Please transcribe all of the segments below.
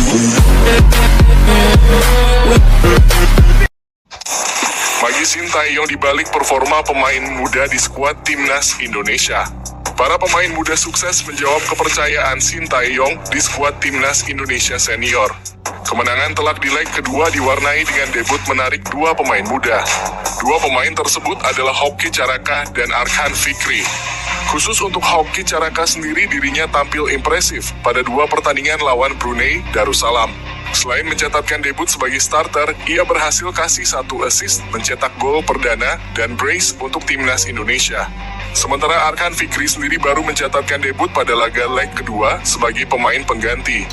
Bagi Sintayong dibalik performa pemain muda di skuad Timnas Indonesia. Para pemain muda sukses menjawab kepercayaan Sintayong di skuad Timnas Indonesia Senior. Kemenangan telak di leg kedua diwarnai dengan debut menarik dua pemain muda. Dua pemain tersebut adalah Hoki Caraka dan Arkan Fikri. Khusus untuk Hoki Caraka sendiri, dirinya tampil impresif pada dua pertandingan lawan Brunei Darussalam. Selain mencatatkan debut sebagai starter, ia berhasil kasih 1 assist, mencetak gol perdana, dan brace untuk Timnas Indonesia. Sementara Arkan Fikri sendiri baru mencatatkan debut pada laga leg kedua sebagai pemain pengganti.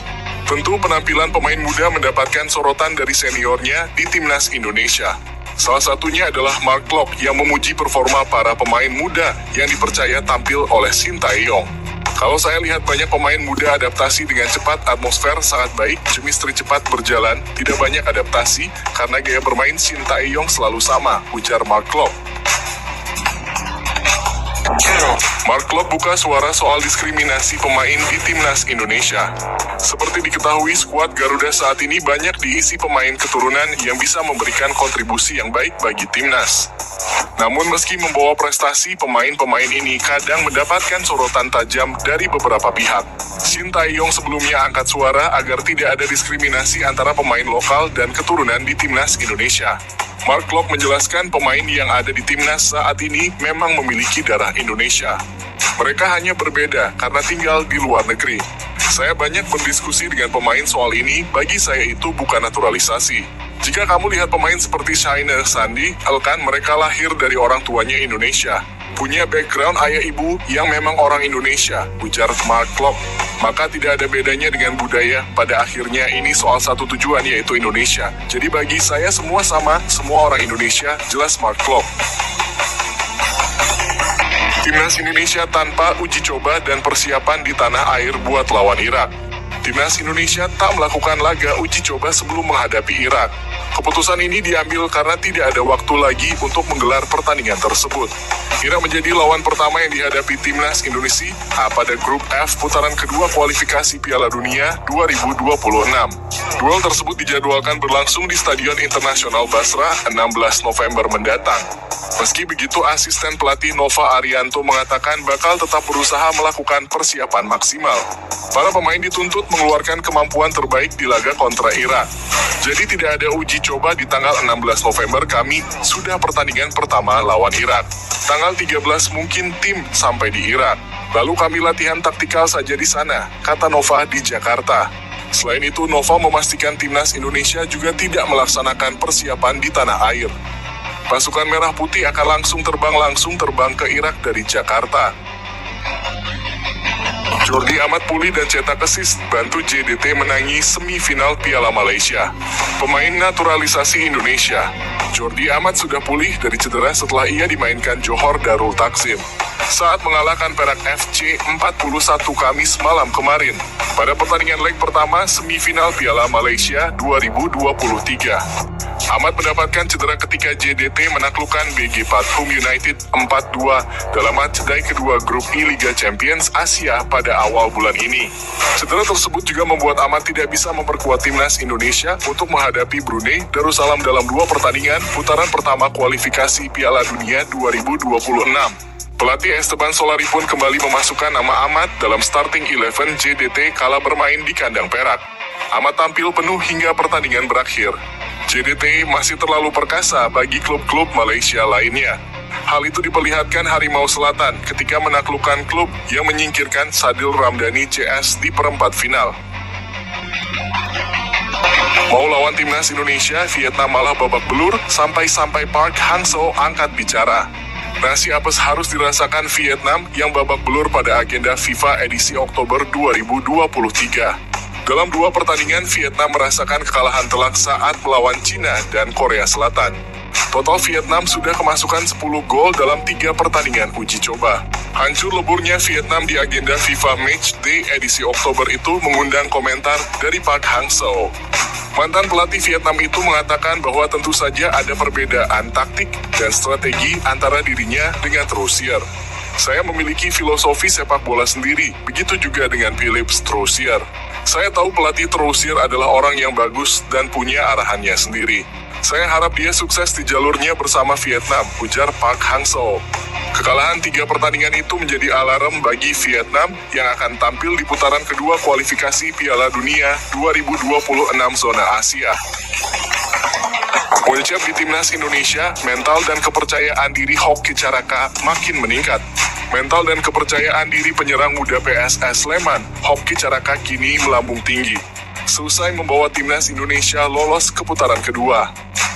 Tentu penampilan pemain muda mendapatkan sorotan dari seniornya di Timnas Indonesia. Salah satunya adalah Mark Klok yang memuji performa para pemain muda yang dipercaya tampil oleh Sintayong. Kalau saya lihat banyak pemain muda adaptasi dengan cepat, atmosfer sangat baik, chemistry cepat berjalan, tidak banyak adaptasi karena gaya bermain Sintayong selalu sama, ujar Mark Klok. Mark Klok buka suara soal diskriminasi pemain di Timnas Indonesia. Seperti diketahui, skuad Garuda saat ini banyak diisi pemain keturunan yang bisa memberikan kontribusi yang baik bagi Timnas. Namun meski membawa prestasi, pemain-pemain ini kadang mendapatkan sorotan tajam dari beberapa pihak. Sintayong sebelumnya angkat suara agar tidak ada diskriminasi antara pemain lokal dan keturunan di Timnas Indonesia. Mark Klok menjelaskan pemain yang ada di Timnas saat ini memang memiliki darah Indonesia. Mereka hanya berbeda karena tinggal di luar negeri. Saya banyak berdiskusi dengan pemain soal ini, bagi saya itu bukan naturalisasi. Jika kamu lihat pemain seperti Shaina, Sandi, Elkan, mereka lahir dari orang tuanya Indonesia. Punya background ayah ibu yang memang orang Indonesia, ujar Mark Klok. Maka tidak ada bedanya dengan budaya, pada akhirnya ini soal satu tujuan yaitu Indonesia. Jadi bagi saya semua sama, semua orang Indonesia, jelas Mark Klok. Timnas Indonesia tanpa uji coba dan persiapan di tanah air buat lawan Irak. Timnas Indonesia tak melakukan laga uji coba sebelum menghadapi Irak. Keputusan ini diambil karena tidak ada waktu lagi untuk menggelar pertandingan tersebut. Irak menjadi lawan pertama yang dihadapi Timnas Indonesia pada grup F putaran kedua kualifikasi Piala Dunia 2026. Duel tersebut dijadwalkan berlangsung di Stadion Internasional Basra 16 November mendatang. Meski begitu, asisten pelatih Nova Arianto mengatakan bakal tetap berusaha melakukan persiapan maksimal. Para pemain dituntut mengeluarkan kemampuan terbaik di laga kontra Irak. Jadi tidak ada uji coba di tanggal 16 November, kami sudah pertandingan pertama lawan Irak. Tanggal 13 mungkin tim sampai di Irak. Lalu kami latihan taktikal saja di sana, kata Nova di Jakarta. Selain itu, Nova memastikan Timnas Indonesia juga tidak melaksanakan persiapan di tanah air. Pasukan Merah Putih akan langsung terbang ke Irak dari Jakarta. Jordi Amat pulih dan cetak assist, bantu JDT menangi semifinal Piala Malaysia. Pemain naturalisasi Indonesia, Jordi Amat sudah pulih dari cedera setelah ia dimainkan Johor Darul Takzim saat mengalahkan Perak FC 41 Kamis malam kemarin pada pertandingan leg pertama semifinal Piala Malaysia 2023. Amat mendapatkan cedera ketika JDT menaklukkan BG Pathum United 4-2 dalam matchday kedua grup I Liga Champions Asia pada awal bulan ini. Cedera tersebut juga membuat Amat tidak bisa memperkuat Timnas Indonesia untuk menghadapi Brunei Darussalam dalam dua pertandingan putaran pertama kualifikasi Piala Dunia 2026. Pelatih Esteban Solari pun kembali memasukkan nama Amat dalam starting 11 JDT kala bermain di kandang Perak. Amat tampil penuh hingga pertandingan berakhir. JDT masih terlalu perkasa bagi klub-klub Malaysia lainnya. Hal itu diperlihatkan Harimau Selatan ketika menaklukkan klub yang menyingkirkan Sadil Ramdhani CS di perempat final. Mau lawan Timnas Indonesia, Vietnam malah babak belur sampai Park Hang-seo angkat bicara. Nasi apes harus dirasakan Vietnam yang babak belur pada agenda FIFA edisi Oktober 2023. Dalam dua pertandingan, Vietnam merasakan kekalahan telak saat melawan Cina dan Korea Selatan. Total Vietnam sudah kemasukan 10 gol dalam 3 pertandingan uji coba. Hancur leburnya Vietnam di agenda FIFA Matchday edisi Oktober itu mengundang komentar dari Park Hang-seo. Mantan pelatih Vietnam itu mengatakan bahwa tentu saja ada perbedaan taktik dan strategi antara dirinya dengan Trussier. Saya memiliki filosofi sepak bola sendiri, begitu juga dengan Philippe Trussier. Saya tahu pelatih terusir adalah orang yang bagus dan punya arahannya sendiri. Saya harap dia sukses di jalurnya bersama Vietnam, ujar Park Hang-seo. Kekalahan 3 pertandingan itu menjadi alarm bagi Vietnam yang akan tampil di putaran kedua kualifikasi Piala Dunia 2026 zona Asia. Puncak di timnas Indonesia, mental dan kepercayaan diri Hoki Caraka makin meningkat. Mental dan kepercayaan diri penyerang muda PSS Sleman, Hoki Caraka kini melambung tinggi. Seusai membawa timnas Indonesia lolos ke putaran kedua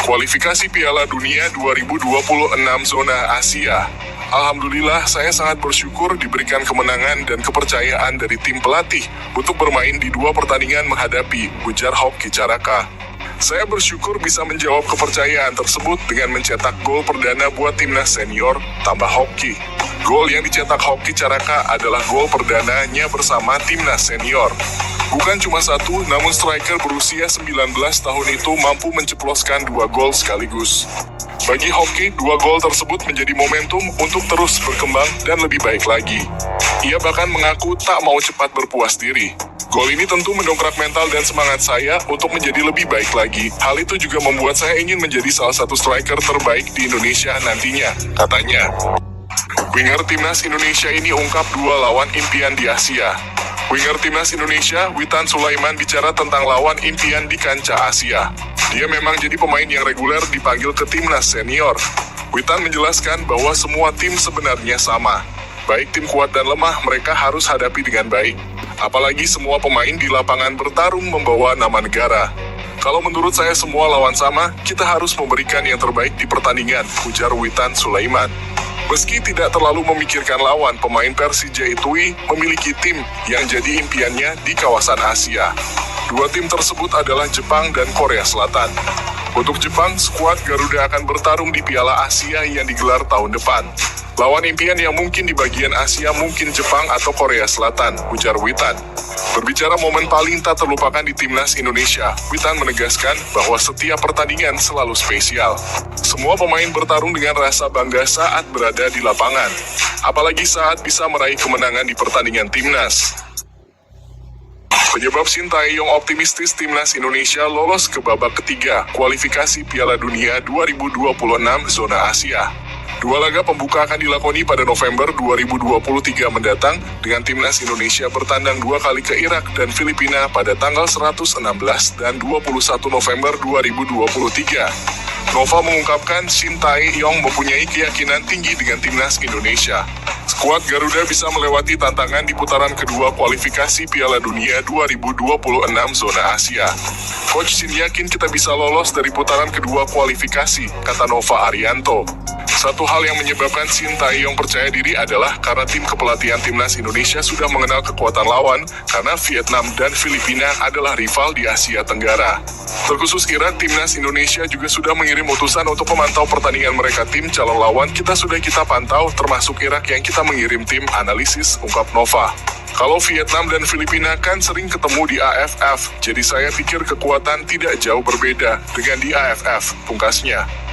kualifikasi Piala Dunia 2026 zona Asia. Alhamdulillah, saya sangat bersyukur diberikan kemenangan dan kepercayaan dari tim pelatih untuk bermain di 2 pertandingan menghadapi, ujar Hoki Caraka. Saya bersyukur bisa menjawab kepercayaan tersebut dengan mencetak gol perdana buat timnas senior, tambah Hoki. Gol yang dicetak Hoki Caraka adalah gol perdananya bersama timnas senior. Bukan cuma satu, namun striker berusia 19 tahun itu mampu menceploskan 2 gol sekaligus. Bagi Hoki, 2 gol tersebut menjadi momentum untuk terus berkembang dan lebih baik lagi. Ia bahkan mengaku tak mau cepat berpuas diri. Gol ini tentu mendongkrak mental dan semangat saya untuk menjadi lebih baik lagi. Hal itu juga membuat saya ingin menjadi salah satu striker terbaik di Indonesia nantinya, katanya. Winger timnas Indonesia ini ungkap 2 lawan impian di Asia. Winger timnas Indonesia, Witan Sulaiman bicara tentang lawan impian di kancah Asia. Dia memang jadi pemain yang reguler dipanggil ke timnas senior. Witan menjelaskan bahwa semua tim sebenarnya sama. Baik tim kuat dan lemah, mereka harus hadapi dengan baik. Apalagi semua pemain di lapangan bertarung membawa nama negara. Kalau menurut saya semua lawan sama, kita harus memberikan yang terbaik di pertandingan, ujar Witan Sulaiman. Meski tidak terlalu memikirkan lawan, pemain Persija Itui memiliki tim yang jadi impiannya di kawasan Asia. 2 tim tersebut adalah Jepang dan Korea Selatan. Untuk Jepang, skuad Garuda akan bertarung di Piala Asia yang digelar tahun depan. Lawan impian yang mungkin di bagian Asia mungkin Jepang atau Korea Selatan, ujar Witan. Berbicara momen paling tak terlupakan di timnas Indonesia, Witan menegaskan bahwa setiap pertandingan selalu spesial. Semua pemain bertarung dengan rasa bangga saat berada di lapangan, apalagi saat bisa meraih kemenangan di pertandingan timnas. Penyebab Sintayong optimistis timnas Indonesia lolos ke babak ketiga kualifikasi Piala Dunia 2026 zona Asia. 2 laga pembuka akan dilakoni pada November 2023 mendatang dengan timnas Indonesia bertandang 2 kali ke Irak dan Filipina pada tanggal 116 dan 21 November 2023. Nova mengungkapkan Sintayong mempunyai keyakinan tinggi dengan timnas Indonesia. Skuad Garuda bisa melewati tantangan di putaran kedua kualifikasi Piala Dunia 2026 zona Asia. Coach Shin yakin kita bisa lolos dari putaran kedua kualifikasi, kata Nova Arianto. Satu hal yang menyebabkan Sintayong percaya diri adalah karena tim kepelatihan timnas Indonesia sudah mengenal kekuatan lawan, karena Vietnam dan Filipina adalah rival di Asia Tenggara. Terkhusus Irak, timnas Indonesia juga sudah mengirim utusan untuk memantau pertandingan mereka. Tim calon lawan kita sudah kita pantau, termasuk Irak yang kita mengirim tim analisis, ungkap Nova. Kalau Vietnam dan Filipina kan sering ketemu di AFF, jadi saya pikir kekuatan tidak jauh berbeda dengan di AFF, pungkasnya.